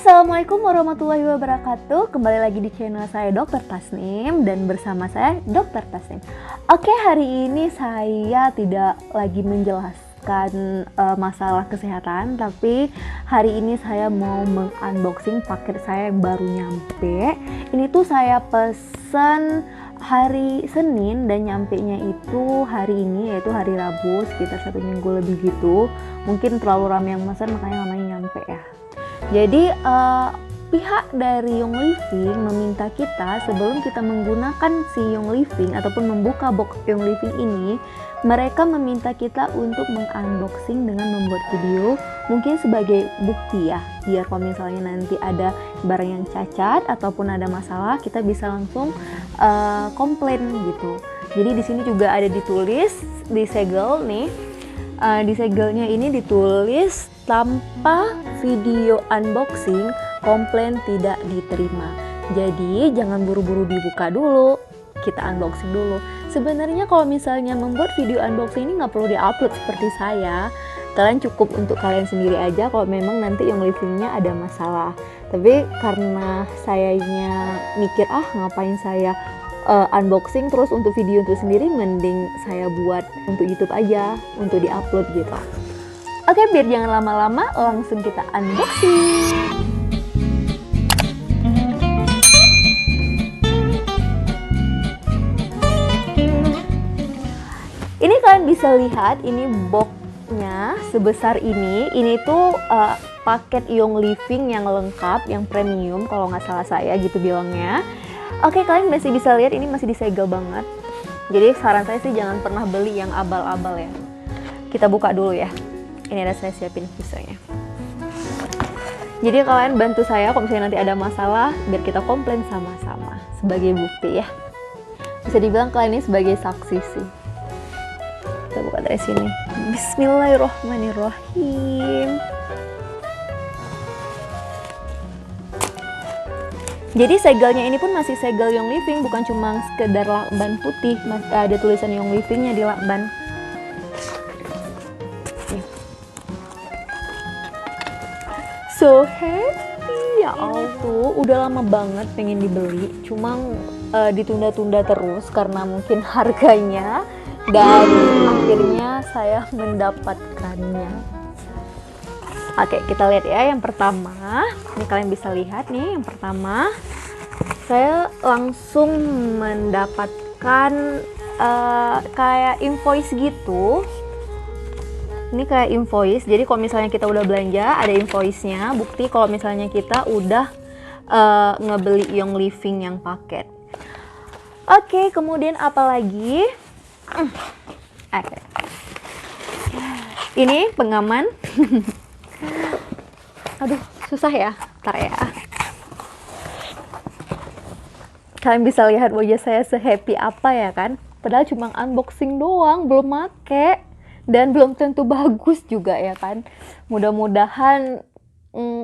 Assalamualaikum warahmatullahi wabarakatuh. Kembali lagi di channel saya Dr. Tasnim dan bersama saya Dr. Tasnim. Oke, hari ini saya tidak lagi menjelaskan masalah kesehatan, tapi hari ini saya mau mengunboxing paket saya yang baru nyampe. Ini tuh saya pesan hari Senin dan nyampenya itu hari ini, yaitu hari Rabu, sekitar 1 minggu lebih gitu. Mungkin terlalu ramai yang pesan makanya lamanya nyampe ya. Jadi pihak dari Young Living meminta kita sebelum kita menggunakan si Young Living ataupun membuka box Young Living ini, mereka meminta kita untuk mengunboxing dengan membuat video, mungkin sebagai bukti ya, biar kalau misalnya nanti ada barang yang cacat ataupun ada masalah, kita bisa langsung komplain gitu. Jadi di sini juga ada ditulis di segel nih, di segelnya ini ditulis tanpa video unboxing komplain tidak diterima. Jadi jangan buru-buru dibuka dulu, kita unboxing dulu. Sebenarnya kalau misalnya membuat video unboxing ini nggak perlu diupload seperti saya. Kalian cukup untuk kalian sendiri aja kalau memang nanti yang livingnya ada masalah. Tapi karena sayanya mikir ngapain saya unboxing terus untuk video untuk sendiri, mending saya buat untuk YouTube aja, untuk diupload gitu. Oke, biar jangan lama-lama, langsung kita unboxing. Ini kalian bisa lihat, ini boxnya sebesar ini. Ini tuh paket Young Living yang lengkap, yang premium kalau nggak salah saya gitu bilangnya. Oke, kalian masih bisa lihat ini masih disegel banget. Jadi saran saya sih jangan pernah beli yang abal-abal ya. Kita buka dulu ya. Ini ada saya siapin pisaunya. Jadi kalian bantu saya kalau misalnya nanti ada masalah, biar kita komplain sama-sama sebagai bukti ya. Bisa dibilang kalian ini sebagai saksi sih. Kita buka dari sini. Bismillahirrohmanirrohim. Jadi segelnya ini pun masih segel Young Living, bukan cuma sekedar lakban putih, ada tulisan Young Livingnya di lakban. So happy ya Allah, udah lama banget pengen dibeli, cuma ditunda-tunda terus karena mungkin harganya, dan akhirnya saya mendapatkannya. Oke, kita lihat ya. Yang pertama, ini kalian bisa lihat nih, yang pertama saya langsung mendapatkan kayak invoice gitu. Ini kayak invoice, jadi kalau misalnya kita udah belanja ada invoice-nya, bukti kalau misalnya kita udah ngebeli Young Living yang paket. Oke, kemudian apa lagi? Ini pengaman. Aduh, susah ya, ntar ya. Kalian bisa lihat wajah saya se-happy apa ya kan? Padahal cuma unboxing doang, belum make. Dan belum tentu bagus juga ya kan. Mudah-mudahan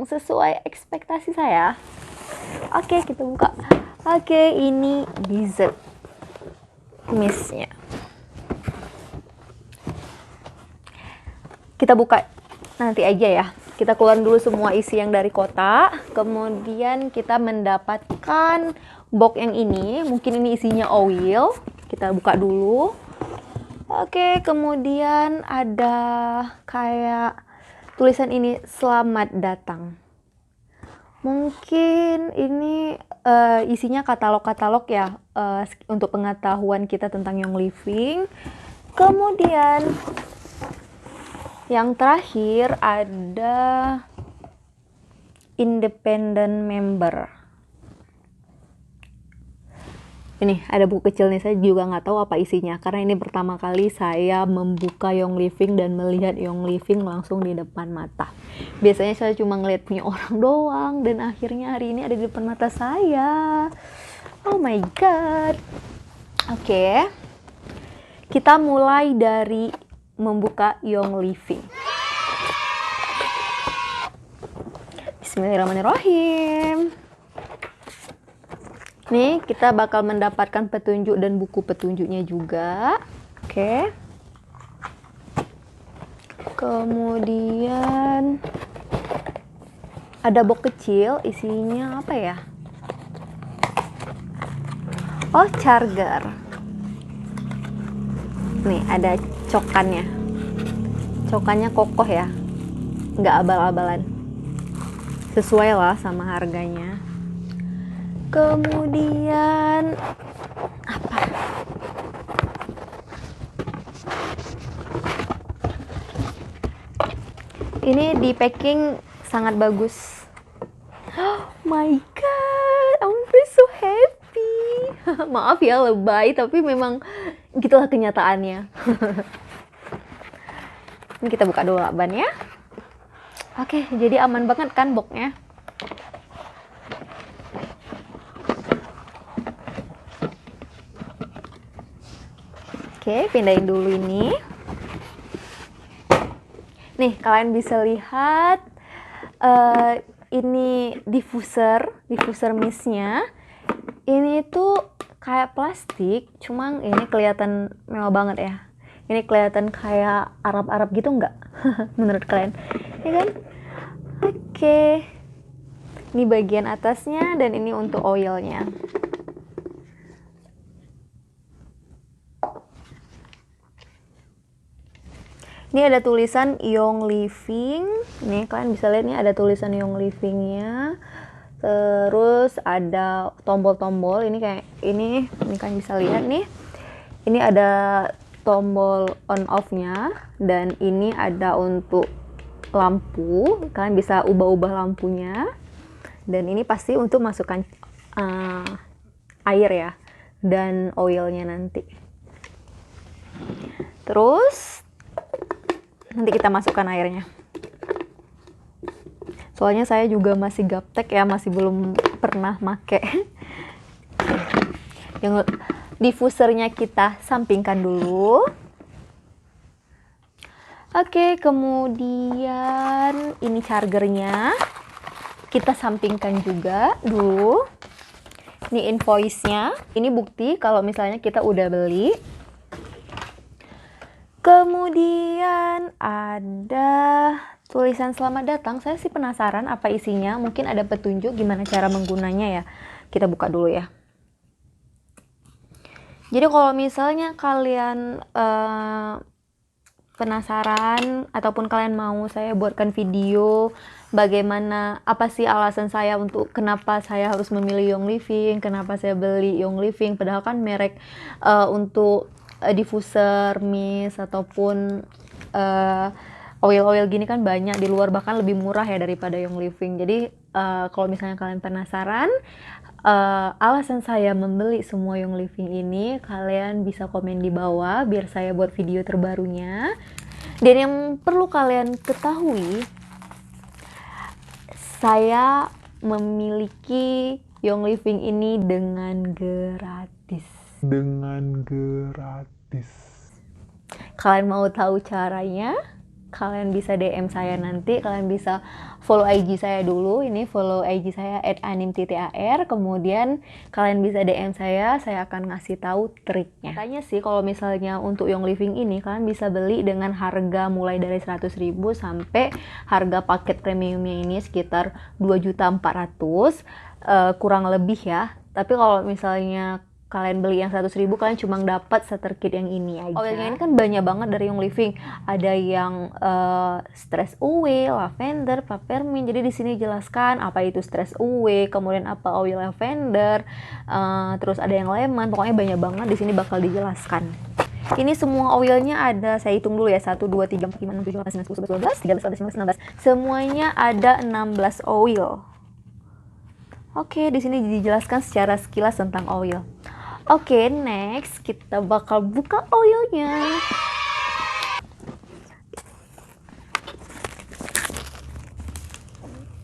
sesuai ekspektasi saya. Oke, kita buka. Oke, ini dessert mistnya. Kita buka nanti aja ya. Kita keluarin dulu semua isi yang dari kotak. Kemudian kita mendapatkan box yang ini. Mungkin ini isinya oil. Kita buka dulu. Oke, kemudian ada kayak tulisan ini, selamat datang. Mungkin ini isinya katalog-katalog ya, untuk pengetahuan kita tentang Young Living. Kemudian yang terakhir ada independent member. Ini ada buku kecil nih, saya juga nggak tahu apa isinya karena ini pertama kali saya membuka Young Living dan melihat Young Living langsung di depan mata. Biasanya saya cuma ngeliat punya orang doang, dan akhirnya hari ini ada di depan mata saya. Oh my god. Oke, kita mulai dari membuka Young Living. Bismillahirrahmanirrahim. Nih, kita bakal mendapatkan petunjuk dan buku petunjuknya juga. Oke. Kemudian Ada box kecil, isinya apa ya? Oh, charger. Nih, ada cokannya. Cokannya kokoh ya, nggak abal-abalan. Sesuai lah sama harganya. Kemudian apa? Ini di packing sangat bagus. Oh my god, I'm so happy. Maaf ya lebay, tapi memang gitulah kenyataannya. Ini kita buka dulu lakbannya. Oke, jadi aman banget kan boxnya. Oke, pindahin dulu ini. Nih, kalian bisa lihat ini diffuser mistnya. Ini tuh kayak plastik, cuma ini kelihatan mewah banget ya. Ini kelihatan kayak Arab-Arab gitu nggak? Menurut kalian? Ya kan? Oke. Ini bagian atasnya dan ini untuk oilnya. Ini ada tulisan Young Living. Nih kalian bisa lihat nih ada tulisan Young Living-nya. Terus ada tombol-tombol. Ini kayak ini kalian bisa lihat nih. Ini ada tombol on off-nya dan ini ada untuk lampu. Kalian bisa ubah-ubah lampunya. Dan ini pasti untuk masukkan air ya dan oilnya nanti. Terus nanti kita masukkan airnya. Soalnya saya juga masih gaptek ya, masih belum pernah make. Yang diffusernya kita sampingkan dulu. Oke, kemudian ini chargernya kita sampingkan juga dulu. Ini invoice-nya, ini bukti kalau misalnya kita udah beli. Kemudian ada tulisan selamat datang. Saya sih penasaran apa isinya. Mungkin ada petunjuk gimana cara menggunanya ya. Kita buka dulu ya. Jadi kalau misalnya kalian penasaran ataupun kalian mau saya buatkan video bagaimana, apa sih alasan saya untuk kenapa saya harus memilih Young Living, kenapa saya beli Young Living, padahal kan merek untuk diffuser, mist ataupun oil-oil gini kan banyak di luar, bahkan lebih murah ya daripada Young Living. Jadi kalau misalnya kalian penasaran alasan saya membeli semua Young Living ini, kalian bisa komen di bawah biar saya buat video terbarunya. Dan yang perlu kalian ketahui, saya memiliki Young Living ini dengan gratis. Kalian mau tahu caranya? Kalian bisa DM saya nanti, kalian bisa follow IG saya dulu. Ini follow IG saya @anim_tar. Kemudian kalian bisa DM saya akan ngasih tahu triknya. Tanya sih kalau misalnya untuk Young Living ini kalian bisa beli dengan harga mulai dari 100.000 sampai harga paket premiumnya ini sekitar 2.400.000 kurang lebih ya. Tapi kalau misalnya kalian beli yang 100.000, kalian cuma dapat starter kit yang ini aja. Oilnya ini kan banyak banget dari Young Living. Ada yang stress away, lavender, peppermint. Jadi di sini jelaskan apa itu stress away, kemudian apa oil lavender, terus ada yang lemon. Pokoknya banyak banget di sini bakal dijelaskan. Ini semua oilnya ada, saya hitung dulu ya, 1, 2, 3, 4, 5, 6, 7, 8, 9, 10, 11, 12, 13, 14, 15, 16. Semuanya ada 16 oil. Oke, di sini dijelaskan secara sekilas tentang oil. Oke, next kita bakal buka oilnya.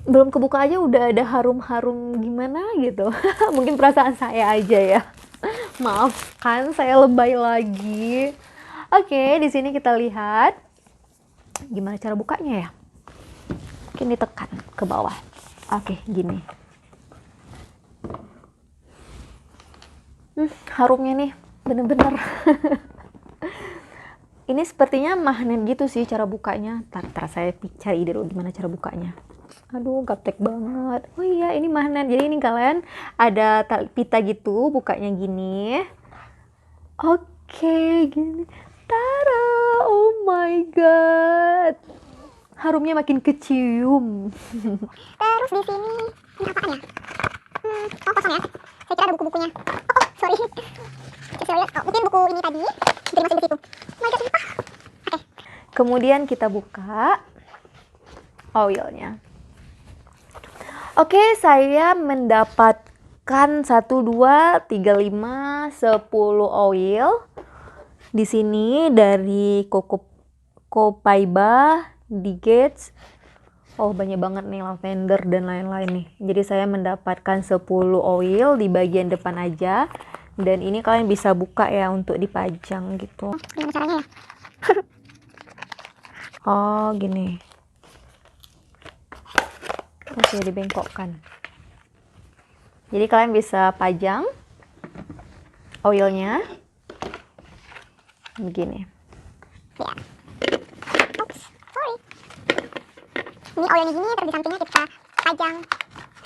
Belum kebuka aja udah ada harum-harum gimana gitu. Mungkin perasaan saya aja ya. Maafkan, saya lebay lagi. Oke, di sini kita lihat gimana cara bukanya ya. Mungkin ditekan ke bawah. Oke, gini. Harumnya nih bener-bener. Ini sepertinya magnet gitu sih cara bukanya. Ntar saya cari ide dulu gimana cara bukanya. Aduh, gaptek banget. Oh iya, ini magnet. Jadi ini kalian ada pita gitu, bukanya gini. Oke, gini. Tara, oh my god. Harumnya makin kecium. Terus di sini ini apaan ya? Oh, kosong ya. Saya kira ada buku-bukunya. Oh, sorry. Mungkin buku ini tadi dimasukin ke situ. Oh my god, sumpah. Oke. Kemudian kita buka oilnya. Oke, saya mendapatkan 1, 2, 3, 5, 10 oil. Di sini dari Copaiba, Gates. Oh, banyak banget nih lavender dan lain-lain nih. Jadi saya mendapatkan 10 oil di bagian depan aja. Dan ini kalian bisa buka ya untuk dipajang gitu. Gimana caranya ya? Oh, gini. Oke, dibengkokkan. Jadi kalian bisa pajang oilnya begini. Ya. Oops, sorry. Ini oilnya gini, terus di sampingnya kita pajang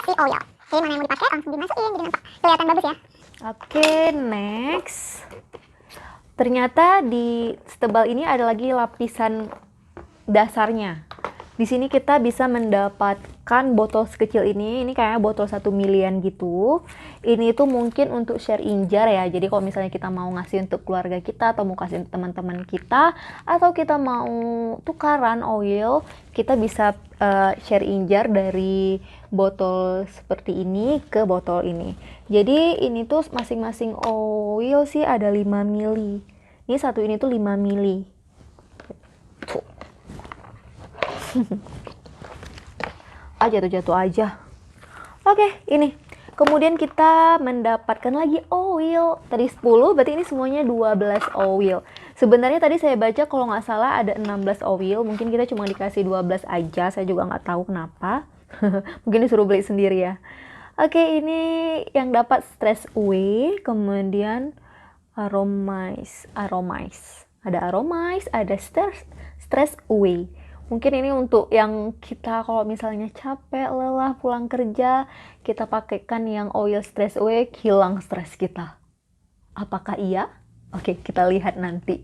si oil. Jadi mana yang mau dipakai langsung dimasukin, jadi nampak kelihatan bagus ya. Oke, next. Ternyata di setebal ini ada lagi lapisan dasarnya. Di sini kita bisa mendapatkan botol sekecil ini kayaknya botol 1 milian gitu. Ini tuh mungkin untuk share injar ya. Jadi kalau misalnya kita mau ngasih untuk keluarga kita atau mau kasih untuk teman-teman kita atau kita mau tukaran oil, kita bisa share injar dari botol seperti ini ke botol ini. Jadi ini tuh masing-masing oil sih ada 5 mili. Ini satu ini tuh 5 mili. Tuh. Jatuh-jatuh aja. Oke, ini. Kemudian kita mendapatkan lagi oil. Tadi 10, berarti ini semuanya 12 oil. Sebenarnya tadi saya baca kalau nggak salah ada 16 oil. Mungkin kita cuma dikasih 12 aja. Saya juga nggak tahu kenapa. Mungkin disuruh beli sendiri ya. Oke, ini yang dapat stress away. Kemudian aromise. Ada aromise, ada stress away. Mungkin ini untuk yang kita kalau misalnya capek, lelah, pulang kerja, kita pakaikan yang oil stress away, hilang stres kita. Apakah iya? Oke, kita lihat nanti.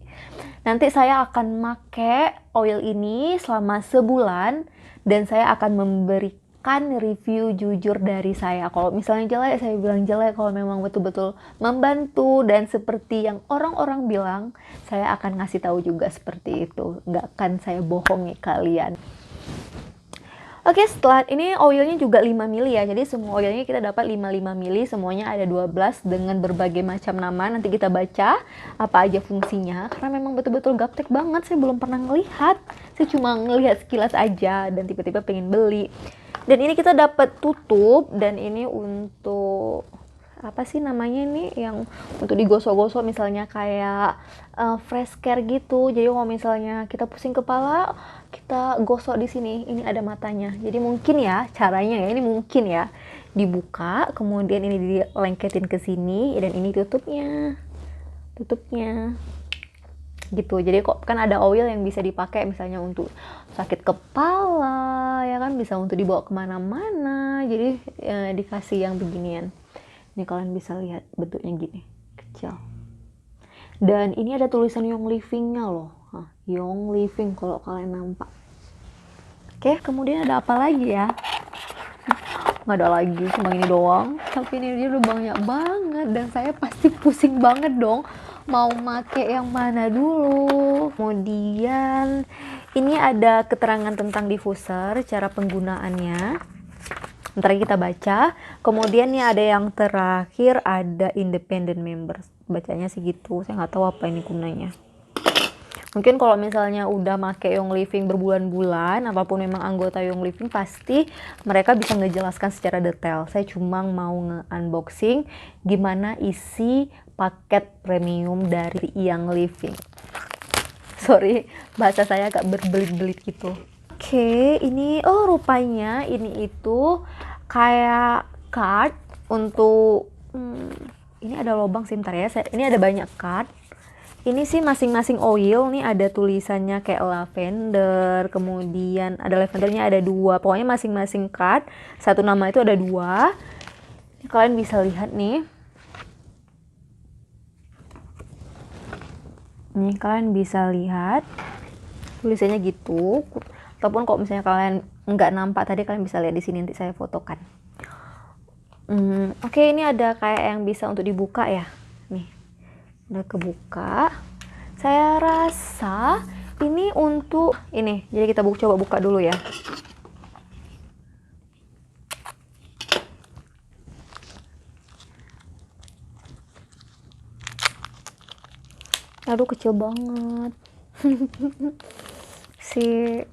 Nanti saya akan pakai oil ini selama sebulan dan saya akan memberikan review jujur dari saya. Kalau misalnya jelek, saya bilang jelek. Kalau memang betul-betul membantu dan seperti yang orang-orang bilang, saya akan ngasih tahu juga seperti itu. Nggak akan saya bohongi kalian. Oke, setelah ini oilnya juga 5 mili ya. Jadi semua oilnya kita dapat 5 mili, semuanya ada 12 dengan berbagai macam nama. Nanti kita baca apa aja fungsinya karena memang betul-betul gaptek banget. Saya belum pernah ngelihat. Saya cuma ngelihat sekilas aja dan tiba-tiba pengen beli. Dan ini kita dapat tutup dan ini untuk apa sih namanya ini yang untuk digosok-gosok misalnya kayak fresh care gitu. Jadi kalau misalnya kita pusing kepala, kita gosok di sini. Ini ada matanya. Jadi mungkin ya caranya ya ini mungkin ya dibuka, kemudian ini dilengketin ke sini dan ini tutupnya. Gitu. Jadi kok kan ada oil yang bisa dipakai misalnya untuk sakit kepala ya kan, bisa untuk dibawa kemana-mana. Jadi dikasih yang beginian. Ini kalian bisa lihat bentuknya gini, kecil. Dan ini ada tulisan Young Living-nya loh. Young Living kalau kalian nampak. Oke, kemudian ada apa lagi ya? Nggak ada lagi, cuma ini doang. Tapi ini dia udah banyak banget dan saya pasti pusing banget dong mau make yang mana dulu. Kemudian ini ada keterangan tentang diffuser, cara penggunaannya. Ntar kita baca. Kemudian nih ada yang terakhir, ada independent members. Bacanya sih gitu, saya nggak tahu apa ini gunanya. Mungkin kalau misalnya udah make Young Living berbulan-bulan, apapun memang anggota Young Living, pasti mereka bisa ngejelaskan secara detail. Saya cuma mau nge-unboxing gimana isi paket premium dari Young Living. Sorry, bahasa saya agak berbelit-belit gitu. Oke, ini rupanya ini itu kayak card untuk ini ada lubang sih, bentar ya. Ini ada banyak card. Ini sih masing-masing oil nih ada tulisannya kayak lavender, kemudian ada lavendernya ada 2. Pokoknya masing-masing card, satu nama itu ada 2. Kalian bisa lihat nih. Nih kalian bisa lihat tulisannya gitu. Ataupun kalau misalnya kalian nggak nampak tadi, kalian bisa lihat di sini, nanti saya fotokan. Oke, ini ada kayak yang bisa untuk dibuka ya. Nih, udah kebuka. Saya rasa ini untuk ini. Jadi kita coba buka dulu ya. Aduh, kecil banget. Si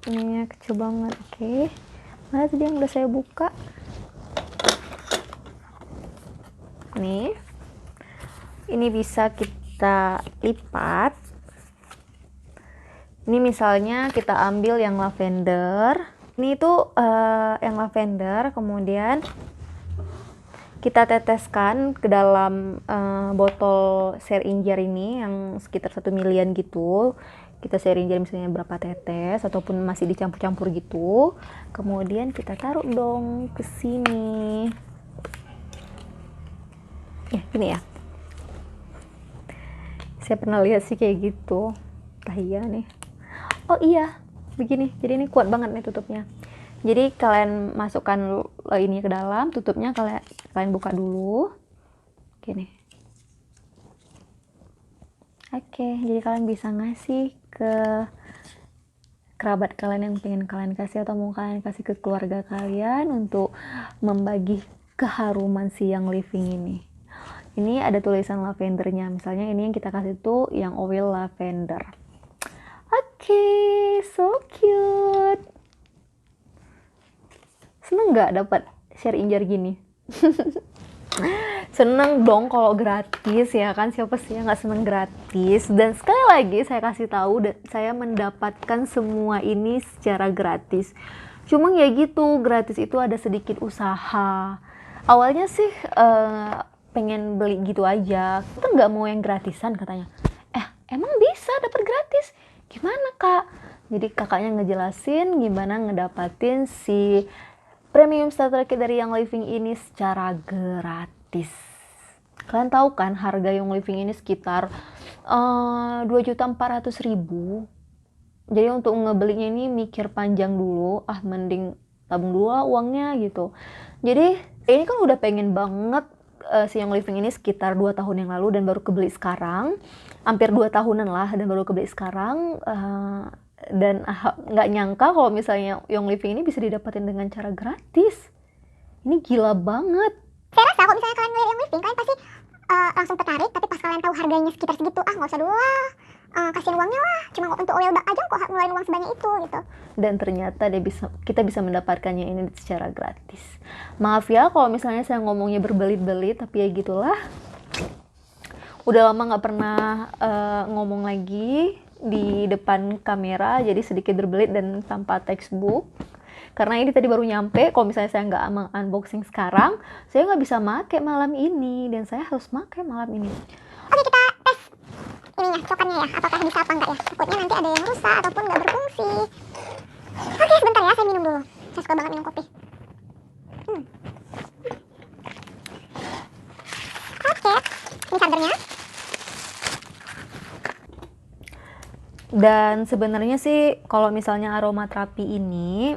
ininya kecil banget. Oke. Mana tadi yang udah saya buka? Nih. Ini bisa kita lipat. Ini misalnya kita ambil yang lavender. Ini tuh yang lavender, kemudian kita teteskan ke dalam botol Share-in-Jar ini yang sekitar 1 milian gitu. Kita Share-in-Jar misalnya berapa tetes ataupun masih dicampur-campur gitu. Kemudian kita taruh dong ke sini. Ya, gini ya. Saya pernah lihat sih kayak gitu. Iya nih. Oh iya, begini. Jadi ini kuat banget nih tutupnya. Jadi kalian masukkan ini ke dalam, tutupnya kalian buka dulu. Gini. Oke, jadi kalian bisa ngasih ke kerabat kalian yang pengen kalian kasih, atau mau kalian kasih ke keluarga kalian untuk membagi keharuman si Young Living ini. Ini ada tulisan lavendernya, misalnya ini yang kita kasih tuh yang oil lavender. Oke, so cute. Seneng nggak dapat Share-in-Jar gini? Seneng dong kalau gratis ya kan, siapa sih yang nggak seneng gratis. Dan sekali lagi saya kasih tahu, saya mendapatkan semua ini secara gratis. Cuma ya gitu, gratis itu ada sedikit usaha. Awalnya sih pengen beli gitu aja, kita nggak mau yang gratisan katanya. Emang bisa dapat gratis? Gimana kak? Jadi kakaknya ngejelasin gimana ngedapatin si premium starter kit dari Young Living ini secara gratis. Kalian tahu kan harga Young Living ini sekitar 2.400.000. Jadi untuk ngebelinya ini mikir panjang dulu, mending tabung dulu uangnya gitu. Jadi ini kan udah pengen banget si Young Living ini sekitar 2 tahun yang lalu dan baru kebeli sekarang. Hampir 2 tahunan lah dan baru kebeli sekarang. Dan nggak nyangka kalau misalnya Young Living ini bisa didapatin dengan cara gratis. Ini gila banget. Saya rasa kalau misalnya kalian ngeliat Young Living, kalian pasti langsung tertarik, tapi pas kalian tahu harganya sekitar segitu, nggak usah dulu lah, kasihin uangnya lah, cuma untuk oil aja kok ngeluarin uang sebanyak itu gitu. Dan ternyata kita bisa mendapatkannya ini secara gratis. Maaf ya kalau misalnya saya ngomongnya berbelit-belit, tapi ya gitulah. Udah lama nggak pernah ngomong lagi di depan kamera, jadi sedikit berbelit dan tanpa textbook. Karena ini tadi baru nyampe, kalau misalnya saya nggak unboxing sekarang, saya nggak bisa make malam ini, dan saya harus make malam ini. Oke, kita tes ininya, coklatnya ya, apakah bisa apa enggak ya. Takutnya nanti ada yang rusak ataupun nggak berfungsi. Oke, sebentar ya, saya minum dulu. Saya suka banget minum kopi. Oke, ini chargernya. Dan sebenarnya sih kalau misalnya aromaterapi ini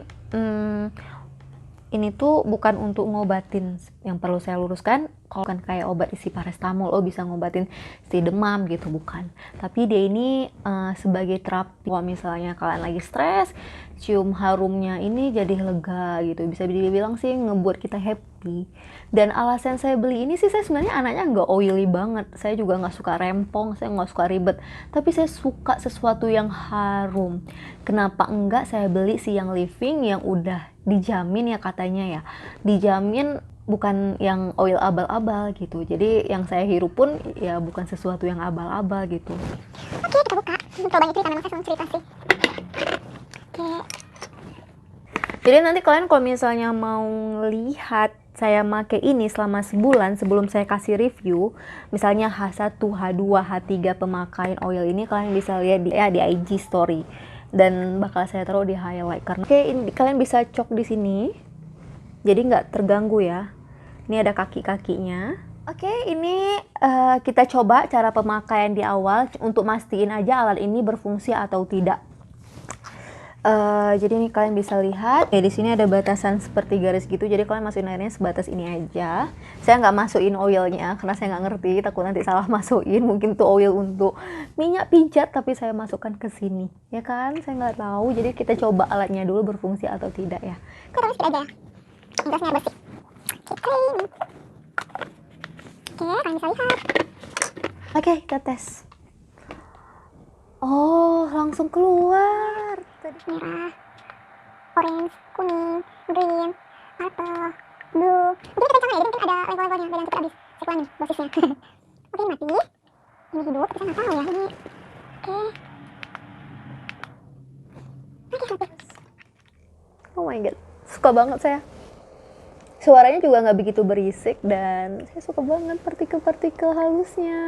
tuh bukan untuk ngobatin, yang perlu saya luruskan, kalau kan kayak obat isi paracetamol, bisa ngobatin si demam gitu, bukan. Tapi dia ini sebagai terapi. Kalau misalnya kalian lagi stres, cium harumnya ini jadi lega gitu, bisa dibilang sih ngebuat kita happy. Dan alasan saya beli ini sih, saya sebenarnya anaknya nggak oily banget, saya juga nggak suka rempong, saya nggak suka ribet, tapi saya suka sesuatu yang harum. Kenapa enggak saya beli si Young Living yang udah dijamin ya, katanya ya, dijamin bukan yang oil abal-abal gitu. Jadi yang saya hirup pun ya bukan sesuatu yang abal-abal gitu. Oke, kita buka. Terlalu banyak cerita, memang saya senang cerita sih. Oke. Jadi nanti kalian kalau misalnya mau lihat saya make ini selama sebulan sebelum saya kasih review, misalnya H1, H2, H3 pemakaian oil ini, kalian bisa lihat di IG story dan bakal saya taruh di highlight karena ini kalian bisa cok di sini. Jadi nggak terganggu ya. Ini ada kaki-kakinya. Oke, ini kita coba cara pemakaian di awal untuk mastiin aja alat ini berfungsi atau tidak. Jadi ini kalian bisa lihat ya, di sini ada batasan seperti garis gitu, jadi kalian masukin airnya sebatas ini aja. Saya nggak masukin oilnya karena saya nggak ngerti, takut nanti salah masukin, mungkin tuh oil untuk minyak pijat tapi saya masukkan ke sini ya kan, saya nggak tahu. Jadi kita coba alatnya dulu berfungsi atau tidak ya. Kita taruh sedikit aja ya, gasnya bersih. Oke, clean. Oke, kalian bisa lihat. Oke, kita tes. Oh, langsung keluar. Merah, orange, kuning, green, purple, blue. Mungkin kita kencang ya, jadi mungkin ada level-levelnya, biar cepet habis sekuanin dosisnya. Oke, ini mati. Ini hidup, kita nggak tahu ya ini. Oke. Oke, mati. Oh my god, suka banget saya. Suaranya juga nggak begitu berisik dan saya suka banget partikel-partikel halusnya.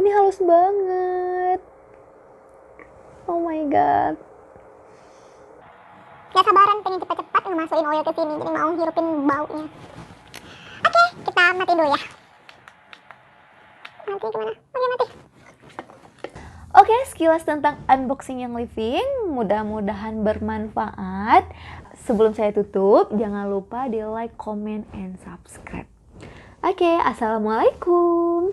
Ini halus banget. Oh my god. Gak sabaran pengen cepat-cepat masukin oil ke sini, jadi mau hirupin baunya. Oke, kita mati dulu ya. Mati gimana? Oke, mati. Oke, sekilas tentang unboxing yang living, mudah-mudahan bermanfaat. Sebelum saya tutup, jangan lupa di like, comment, and subscribe. Oke, assalamualaikum.